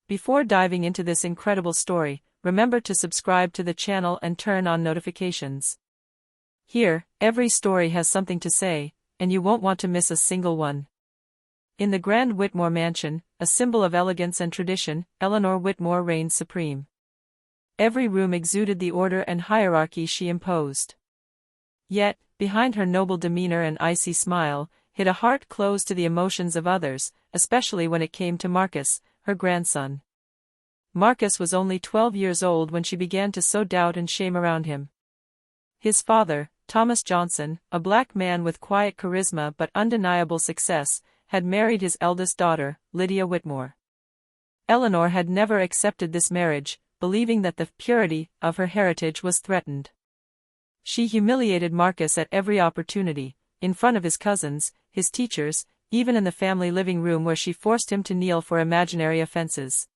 Before diving into this incredible story, remember to subscribe to the channel and turn on notifications. Here, every story has something to say, and you won't want to miss a single one. In the Grand Whitmore mansion, a symbol of elegance and tradition, Eleanor Whitmore reigned supreme. Every room exuded the order and hierarchy she imposed. Yet, behind her noble demeanor and icy smile, hid a heart closed to the emotions of others, especially when it came to Marcus, her grandson. Marcus was only 12 years old when she began to sow doubt and shame around him. His father, Thomas Johnson, a black man with quiet charisma but undeniable success, had married his eldest daughter, Lydia Whitmore. Eleanor had never accepted this marriage, believing that the purity of her heritage was threatened. She humiliated Marcus at every opportunity, in front of his cousins, his teachers, even in the family living room where she forced him to kneel for imaginary offenses.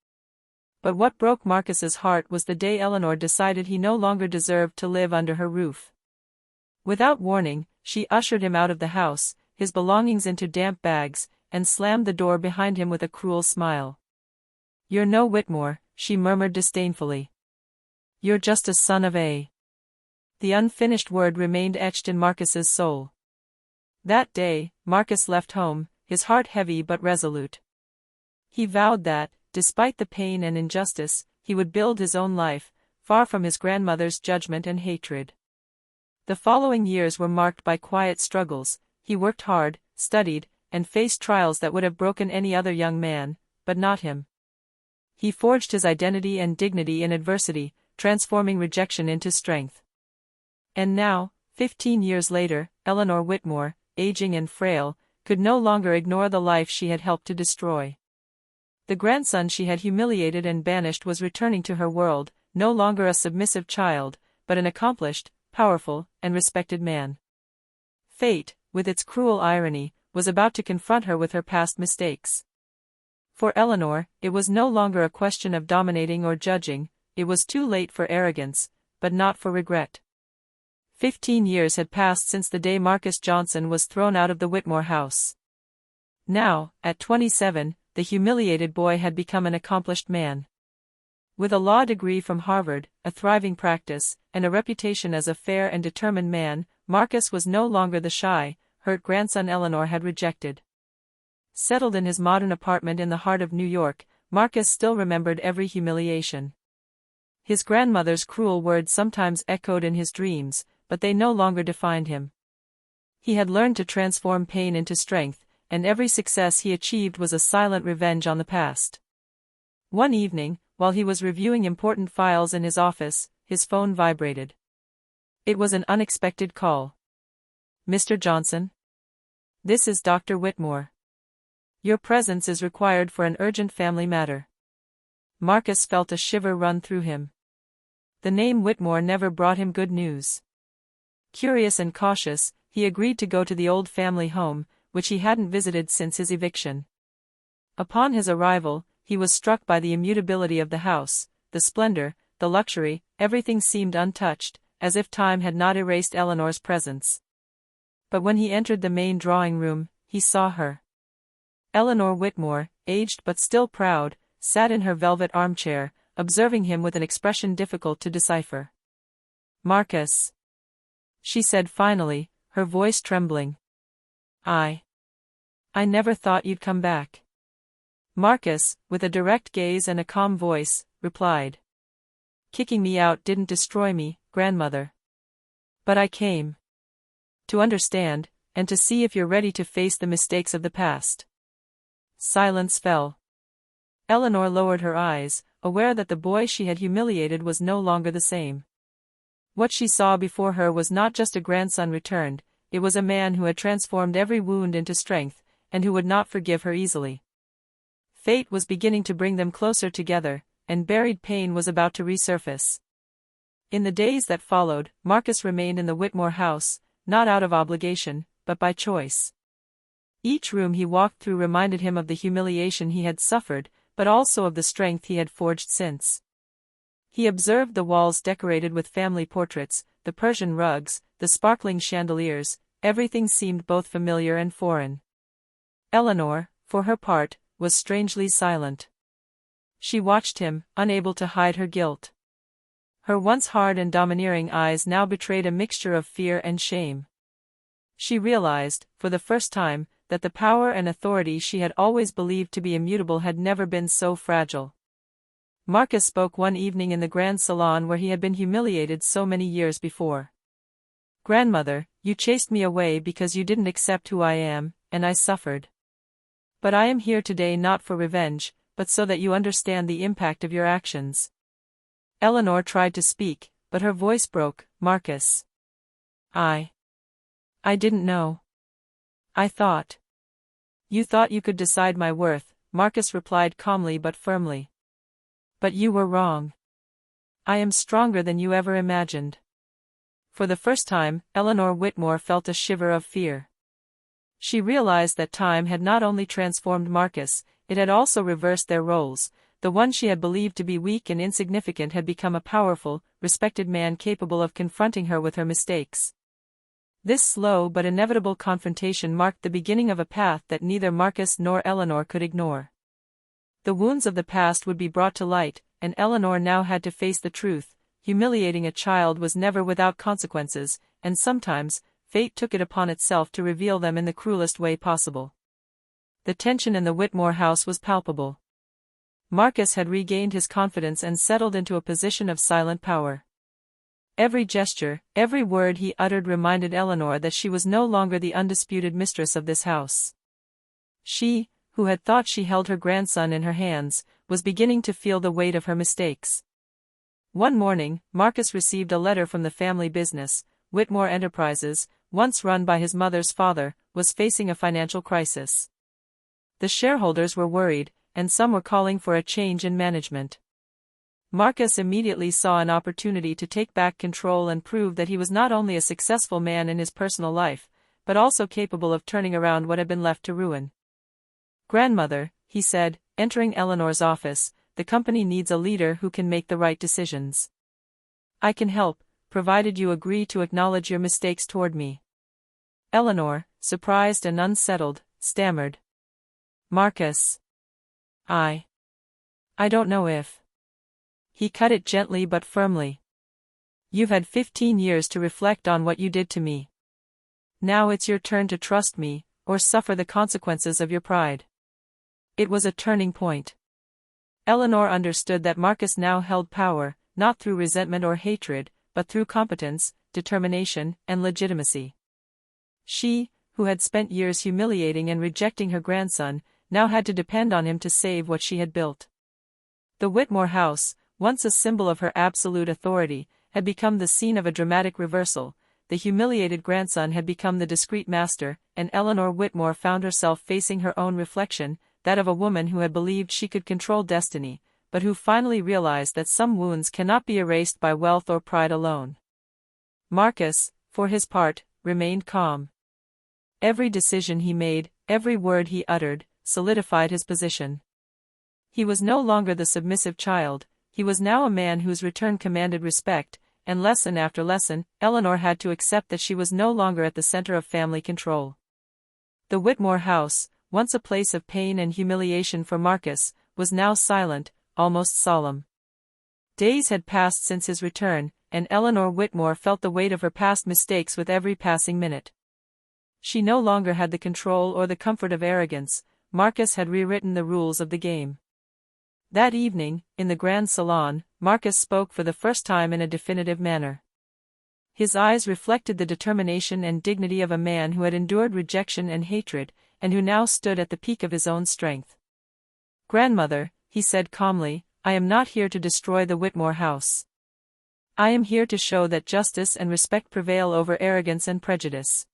But what broke Marcus's heart was the day Eleanor decided he no longer deserved to live under her roof. Without warning, she ushered him out of the house, his belongings into damp bags, and slammed the door behind him with a cruel smile. "You're no Whitmore," she murmured disdainfully. "You're just a son of a." The unfinished word remained etched in Marcus's soul. That day, Marcus left home, his heart heavy but resolute. He vowed that, despite the pain and injustice, he would build his own life, far from his grandmother's judgment and hatred. The following years were marked by quiet struggles. He worked hard, studied, and faced trials that would have broken any other young man, but not him. He forged his identity and dignity in adversity, transforming rejection into strength. And now, 15 years later, Eleanor Whitmore, aging and frail, could no longer ignore the life she had helped to destroy. The grandson she had humiliated and banished was returning to her world, no longer a submissive child, but an accomplished, powerful, and respected man. Fate, with its cruel irony, was about to confront her with her past mistakes. For Eleanor, it was no longer a question of dominating or judging. It was too late for arrogance, but not for regret. 15 years had passed since the day Marcus Johnson was thrown out of the Whitmore house. Now, at 27, the humiliated boy had become an accomplished man. With a law degree from Harvard, a thriving practice, and a reputation as a fair and determined man, Marcus was no longer the shy, hurt grandson Eleanor had rejected. Settled in his modern apartment in the heart of New York, Marcus still remembered every humiliation. His grandmother's cruel words sometimes echoed in his dreams, but they no longer defined him. He had learned to transform pain into strength, and every success he achieved was a silent revenge on the past. One evening, while he was reviewing important files in his office, his phone vibrated. It was an unexpected call. "Mr. Johnson? This is Dr. Whitmore. Your presence is required for an urgent family matter." Marcus felt a shiver run through him. The name Whitmore never brought him good news. Curious and cautious, he agreed to go to the old family home, which he hadn't visited since his eviction. Upon his arrival, he was struck by the immutability of the house, the splendor, the luxury. Everything seemed untouched, as if time had not erased Eleanor's presence. But when he entered the main drawing room, he saw her. Eleanor Whitmore, aged but still proud, sat in her velvet armchair, observing him with an expression difficult to decipher. "Marcus," she said finally, her voice trembling. I never thought you'd come back." Marcus, with a direct gaze and a calm voice, replied. "Kicking me out didn't destroy me, grandmother. But I came to understand, and to see if you're ready to face the mistakes of the past." Silence fell. Eleanor lowered her eyes, aware that the boy she had humiliated was no longer the same. What she saw before her was not just a grandson returned, it was a man who had transformed every wound into strength, and who would not forgive her easily. Fate was beginning to bring them closer together, and buried pain was about to resurface. In the days that followed, Marcus remained in the Whitmore house, not out of obligation, but by choice. Each room he walked through reminded him of the humiliation he had suffered, but also of the strength he had forged since. He observed the walls decorated with family portraits, the Persian rugs, the sparkling chandeliers. Everything seemed both familiar and foreign. Eleanor, for her part, was strangely silent. She watched him, unable to hide her guilt. Her once hard and domineering eyes now betrayed a mixture of fear and shame. She realized, for the first time, that the power and authority she had always believed to be immutable had never been so fragile. Marcus spoke one evening in the grand salon where he had been humiliated so many years before. "Grandmother, you chased me away because you didn't accept who I am, and I suffered. But I am here today not for revenge, but so that you understand the impact of your actions." Eleanor tried to speak, but her voice broke. "Marcus. I didn't know. I thought." "You thought you could decide my worth," Marcus replied calmly but firmly. "But you were wrong. I am stronger than you ever imagined." For the first time, Eleanor Whitmore felt a shiver of fear. She realized that time had not only transformed Marcus, it had also reversed their roles. The one she had believed to be weak and insignificant had become a powerful, respected man capable of confronting her with her mistakes. This slow but inevitable confrontation marked the beginning of a path that neither Marcus nor Eleanor could ignore. The wounds of the past would be brought to light, and Eleanor now had to face the truth. Humiliating a child was never without consequences, and sometimes, fate took it upon itself to reveal them in the cruelest way possible. The tension in the Whitmore house was palpable. Marcus had regained his confidence and settled into a position of silent power. Every gesture, every word he uttered reminded Eleanor that she was no longer the undisputed mistress of this house. She, who had thought she held her grandson in her hands, was beginning to feel the weight of her mistakes. One morning, Marcus received a letter from the family business. Whitmore Enterprises, once run by his mother's father, was facing a financial crisis. The shareholders were worried, and some were calling for a change in management. Marcus immediately saw an opportunity to take back control and prove that he was not only a successful man in his personal life, but also capable of turning around what had been left to ruin. "Grandmother," he said, entering Eleanor's office, "the company needs a leader who can make the right decisions. I can help, provided you agree to acknowledge your mistakes toward me." Eleanor, surprised and unsettled, stammered, "Marcus. I don't know if." He cut it gently but firmly. "You've had 15 years to reflect on what you did to me. Now it's your turn to trust me, or suffer the consequences of your pride." It was a turning point. Eleanor understood that Marcus now held power, not through resentment or hatred, but through competence, determination, and legitimacy. She, who had spent years humiliating and rejecting her grandson, now had to depend on him to save what she had built. The Whitmore house, once a symbol of her absolute authority, had become the scene of a dramatic reversal. The humiliated grandson had become the discreet master, and Eleanor Whitmore found herself facing her own reflection, that of a woman who had believed she could control destiny, but who finally realized that some wounds cannot be erased by wealth or pride alone. Marcus, for his part, remained calm. Every decision he made, every word he uttered, solidified his position. He was no longer the submissive child, he was now a man whose return commanded respect, and lesson after lesson, Eleanor had to accept that she was no longer at the center of family control. The Whitmore house, once a place of pain and humiliation for Marcus, was now silent, almost solemn. Days had passed since his return, and Eleanor Whitmore felt the weight of her past mistakes with every passing minute. She no longer had the control or the comfort of arrogance. Marcus had rewritten the rules of the game. That evening, in the grand salon, Marcus spoke for the first time in a definitive manner. His eyes reflected the determination and dignity of a man who had endured rejection and hatred, and who now stood at the peak of his own strength. "Grandmother," he said calmly, "I am not here to destroy the Whitmore house. I am here to show that justice and respect prevail over arrogance and prejudice.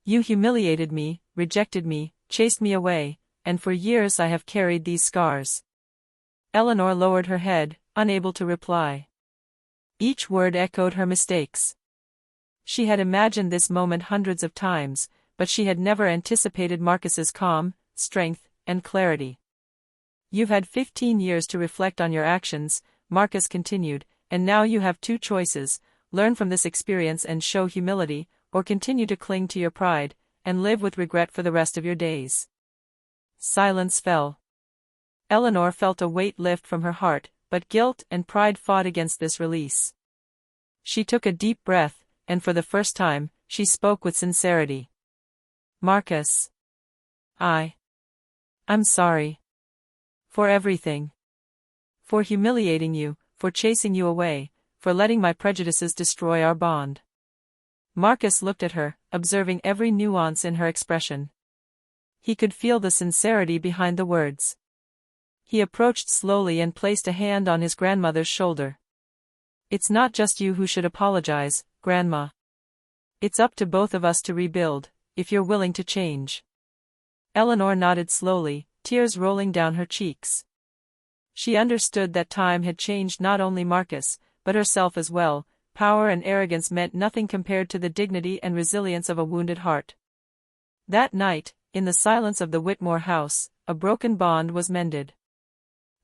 You humiliated me, rejected me, chased me away, and for years I have carried these scars." Eleanor lowered her head, unable to reply. Each word echoed her mistakes. She had imagined this moment hundreds of times, but she had never anticipated Marcus's calm, strength, and clarity. "You've had 15 years to reflect on your actions," Marcus continued, "and now you have two choices: learn from this experience and show humility, or continue to cling to your pride, and live with regret for the rest of your days." Silence fell. Eleanor felt a weight lift from her heart, but guilt and pride fought against this release. She took a deep breath, and for the first time, she spoke with sincerity. Marcus. I'm sorry. For everything. For humiliating you, for chasing you away, for letting my prejudices destroy our bond. Marcus looked at her, observing every nuance in her expression. He could feel the sincerity behind the words. He approached slowly and placed a hand on his grandmother's shoulder. It's not just you who should apologize, Grandma. It's up to both of us to rebuild, if you're willing to change. Eleanor nodded slowly, tears rolling down her cheeks. She understood that time had changed not only Marcus, but herself as well. Power and arrogance meant nothing compared to the dignity and resilience of a wounded heart. That night, in the silence of the Whitmore house, a broken bond was mended.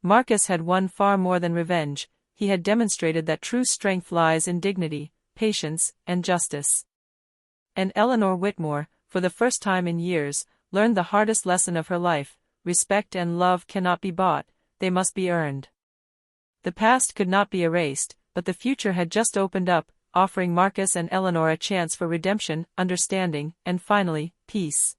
Marcus had won far more than revenge. He had demonstrated that true strength lies in dignity, patience, and justice. And Eleanor Whitmore, for the first time in years, learned the hardest lesson of her life: respect and love cannot be bought, they must be earned. The past could not be erased, but the future had just opened up, offering Marcus and Eleanor a chance for redemption, understanding, and finally, peace.